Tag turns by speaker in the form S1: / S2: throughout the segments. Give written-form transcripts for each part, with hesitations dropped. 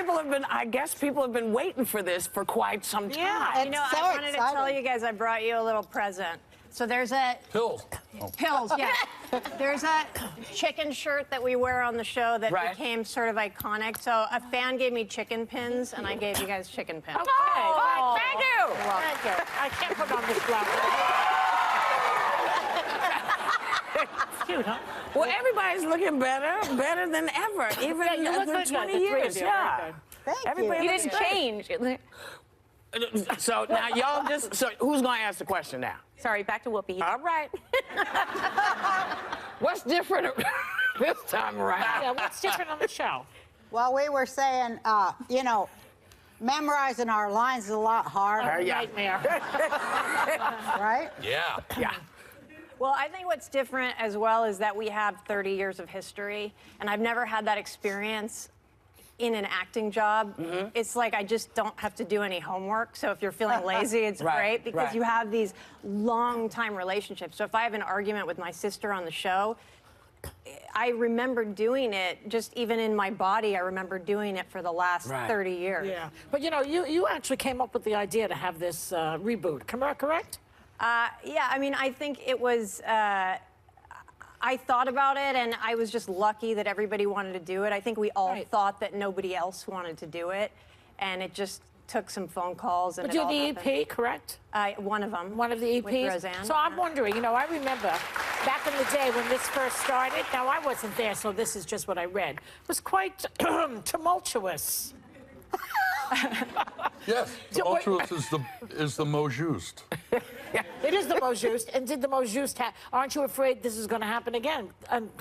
S1: I guess people have been waiting for this for quite some time.
S2: Yeah, you know,
S3: so
S2: I wanted to
S3: exciting.
S2: tell you guys I brought you a little present. So there's a...
S4: Pills.
S2: Pills, yeah. There's a chicken shirt that we wear on the show that
S1: Right.
S2: became sort of iconic. So a fan gave me chicken pins, and I gave you guys chicken pins.
S1: Oh, thank you.
S2: Thank you.
S5: I can't put on this blouse. It's cute, huh?
S1: Well, everybody's looking better than ever, even
S5: Yeah, you look
S1: after
S5: good,
S1: 20
S5: the three of
S1: years.
S5: you,
S1: Yeah.
S5: very good.
S3: Thank
S1: Everybody
S3: you.
S1: looks
S6: didn't
S1: good.
S6: change.
S1: So now y'all just, so who's going to ask the question now?
S6: Sorry, back to Whoopi.
S1: All right. What's different this time around?
S5: Yeah, what's different on the show?
S3: Well, we were saying, you know, memorizing our lines is a lot harder,
S1: Yeah.
S5: Nightmare.
S3: right?
S4: Yeah.
S1: Yeah.
S2: Well, I think what's different as well is that we have 30 years of history, and I've never had that experience in an acting job. It's like I just don't have to do any homework. So if you're feeling lazy, it's
S1: Right,
S2: great because
S1: right.
S2: you have these long-time relationships. So if I have an argument with my sister on the show, I remember doing it, just even in my body, I remember doing it for the last
S1: Right.
S2: 30 years.
S5: Yeah. But, you know, you actually came up with the idea to have this reboot. Correct?
S2: Yeah, I mean, I think it was, I thought about it, and I was just lucky that everybody wanted to do it. I think we all
S5: Right.
S2: thought that nobody else wanted to do it, and it just took some phone calls. And
S5: But
S2: it
S5: you're
S2: all
S5: the
S2: happened.
S5: EP, correct?
S2: One of them.
S5: One of the EPs?
S2: With Roseanne.
S5: So I'm wondering, you know, I remember back in the day when this first started, now I wasn't there, so this is just what I read. It was quite tumultuous.
S4: Yes, tumultuous is the mot juste.
S5: It is the most used. And did the most used aren't you afraid this is going to happen again?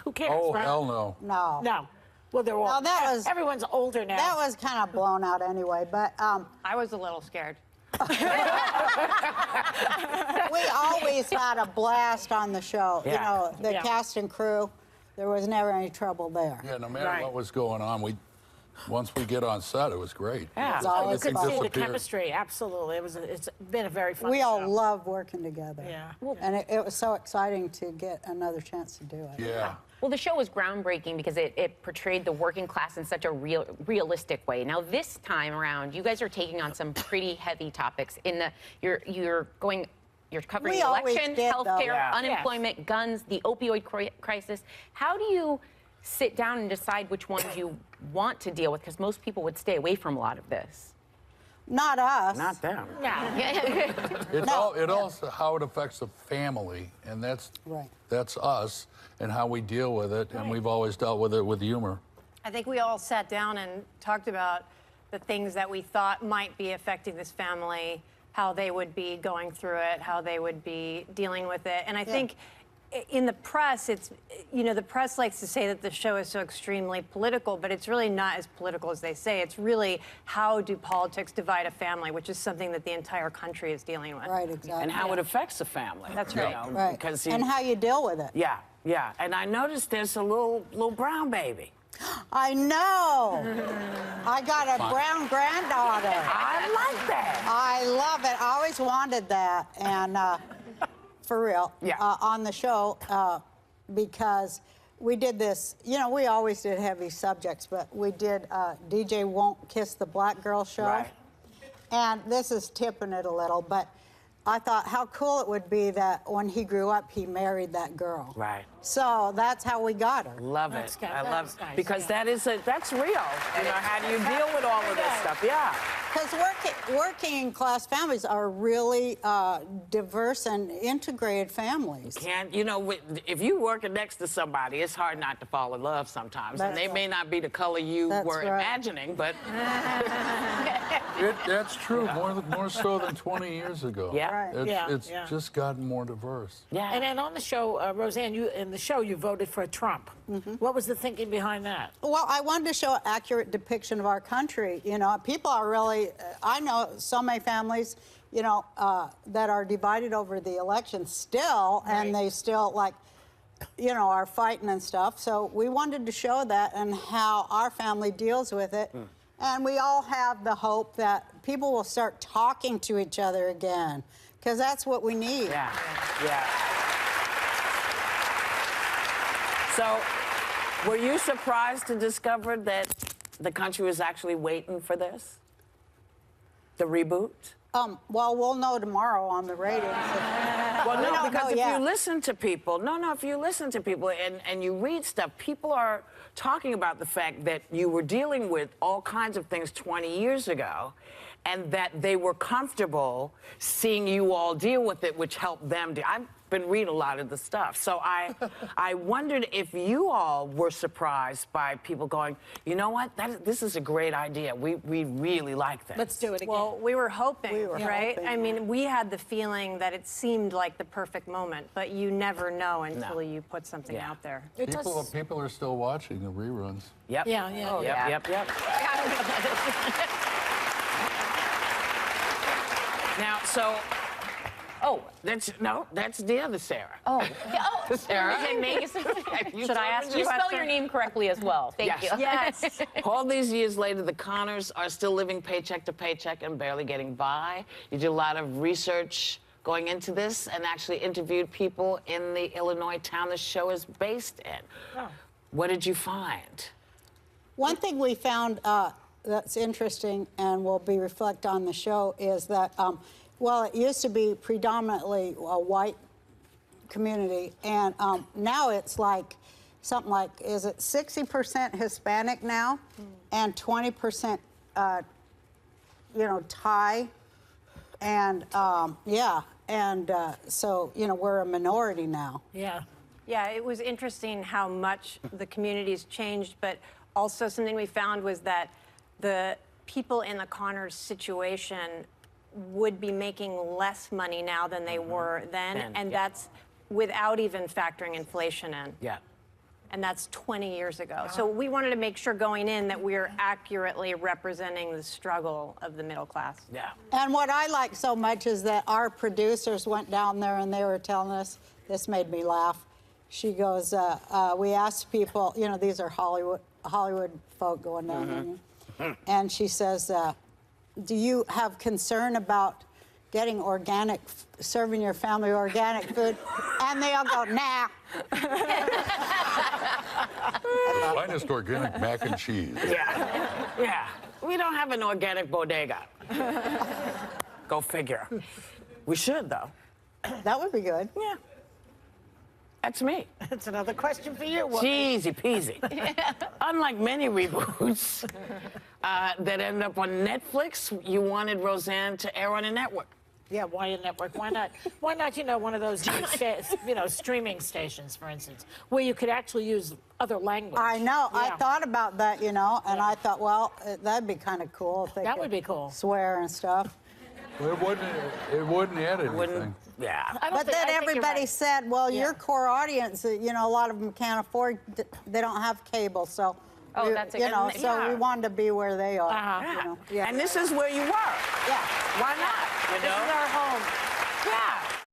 S5: Who cares,
S4: Oh,
S5: right?
S4: hell no.
S3: No.
S5: No. Well, they're all...
S3: No, that was-
S5: Everyone's older now.
S3: That was kind of blown out anyway, but
S2: I was a little scared.
S3: we always had a blast on the show.
S1: Yeah.
S3: You know, the
S5: Yeah.
S3: cast and crew, there was never any trouble there.
S4: Yeah, no matter
S5: Right.
S4: what was going on, once we get on set, it was great.
S1: Yeah.
S3: It's always
S5: You could
S3: fun.
S5: see the
S4: disappeared.
S5: chemistry, absolutely. It's been a very fun
S3: We
S5: show.
S3: all love working together.
S5: Yeah.
S3: And it was so exciting to get another chance to do it.
S4: Yeah.
S6: Well, the show was groundbreaking because it portrayed the working class in such a realistic way. Now, this time around, you guys are taking on some pretty heavy topics. You're covering
S3: We
S6: the
S3: always
S6: election,
S3: did, though.
S6: healthcare,
S1: Yeah.
S6: unemployment, guns, the opioid crisis. How do you sit down and decide which ones you want to deal with? Because most people would stay away from a lot of this.
S3: Not us.
S1: Not them.
S4: It also how it affects the family, and that's us, and how we deal with it, and we've always dealt with it with humor.
S2: I think we all sat down and talked about the things that we thought might be affecting this family, how they would be going through it, how they would be dealing with it. And I think in the press, the press likes to say that the show is so extremely political, but it's really not as political as they say. It's really how do politics divide a family, which is something that the entire country is dealing with.
S3: Right, exactly.
S1: And how it affects the family.
S2: That's
S1: you
S2: right.
S1: know,
S3: Right.
S1: Because
S3: And how you deal with it.
S1: Yeah, yeah. And I noticed there's a little brown baby.
S3: I know. I got a brown granddaughter.
S1: I like that.
S3: I love it. I always wanted that. And for real,
S1: Yeah.
S3: on the show, because we did this, you know, we always did heavy subjects, but we did DJ Won't Kiss the Black Girl show.
S1: Right.
S3: And this is tipping it a little, but I thought how cool it would be that when he grew up, he married that girl.
S1: Right.
S3: So that's how we got her.
S1: Love
S5: That's
S1: it.
S5: good.
S1: I love
S5: That's
S1: it.
S5: nice,
S1: Because
S5: yeah.
S1: that's real. You know, how do you deal with all of this stuff? Yeah.
S3: Because working class families are really diverse and integrated families.
S1: You know, if you're working next to somebody, it's hard not to fall in love sometimes. And
S3: That's
S1: they may not be the color you
S3: That's
S1: were
S3: right.
S1: imagining, but
S4: That's true, more so than 20 years ago.
S1: Yeah.
S3: Right.
S4: It's just gotten more diverse.
S1: yeah.
S5: And then on the show, Roseanne, in the show, you voted for Trump. What was the thinking behind that?
S3: Well, I wanted to show an accurate depiction of our country. You know, people are really, I know so many families, you know, that are divided over the election still, and they still, like, you know, are fighting and stuff. So we wanted to show that and how our family deals with it. And we all have the hope that people will start talking to each other again, because that's what we need.
S1: Yeah, yeah. So, were you surprised to discover that the country was actually waiting for this? The reboot?
S3: Well, we'll know tomorrow on the ratings.
S1: Well, no, because if you listen to people, if you listen to people and you read stuff, people are talking about the fact that you were dealing with all kinds of things 20 years ago, and that they were comfortable seeing you all deal with it, which helped them. I've been reading a lot of the stuff, so I wondered if you all were surprised by people going, you know what, this is a great idea. We really like this.
S5: Let's do it again.
S2: Well, we were hoping, right?
S3: hoping.
S2: I mean, we had the feeling that it seemed like the perfect moment, but you never know until you put something out there.
S4: People are still watching the reruns.
S1: Yep.
S5: Yeah, yeah.
S1: Oh, yep. Now, so, that's the other Sarah.
S6: Sarah.
S2: Should I ask
S6: You spell your name correctly as well. Thank you.
S2: Yes.
S1: All these years later, the Connors are still living paycheck to paycheck and barely getting by. You did a lot of research going into this and actually interviewed people in the Illinois town the show is based in. What did you find?
S3: One thing we found that's interesting and will be reflected on the show is that, well, it used to be predominantly a white community, and now it's like something like, is it 60% Hispanic now, and 20% Thai, and so we're a minority now.
S5: Yeah.
S2: Yeah, it was interesting how much the communities changed, but also something we found was that the people in the Connors situation would be making less money now than they were then, and that's without even factoring inflation in.
S1: Yeah.
S2: And that's 20 years ago. So we wanted to make sure going in that we're accurately representing the struggle of the middle class.
S1: Yeah.
S3: And what I like so much is that our producers went down there and they were telling us, this made me laugh. She goes, we asked people, these are Hollywood folk going down there. And she says, do you have concern about getting serving your family organic food? And they all go, nah.
S4: Finest organic mac and cheese.
S1: Yeah. We don't have an organic bodega. Go figure. We should, though.
S3: That would be good.
S1: Yeah. That's me.
S5: That's another question for you.
S1: Easy peasy. Unlike many reboots that end up on Netflix, you wanted Roseanne to air on a network.
S5: Yeah, why a network? Why not? Why not, one of those, streaming stations, for instance, where you could actually use other language?
S3: I know.
S5: Yeah.
S3: I thought about that, and I thought, well, that'd be kind of cool if they
S5: That
S3: could
S5: would be cool.
S3: swear and stuff.
S4: It wouldn't add anything.
S1: Yeah.
S3: But then everybody said, well, your core audience, a lot of them can't afford, they don't have cable, so.
S6: That's a good
S3: so we wanted to be where they are.
S1: Yeah. And this is where you were.
S3: Yeah.
S1: Why not?
S5: This is our home.
S1: Yeah.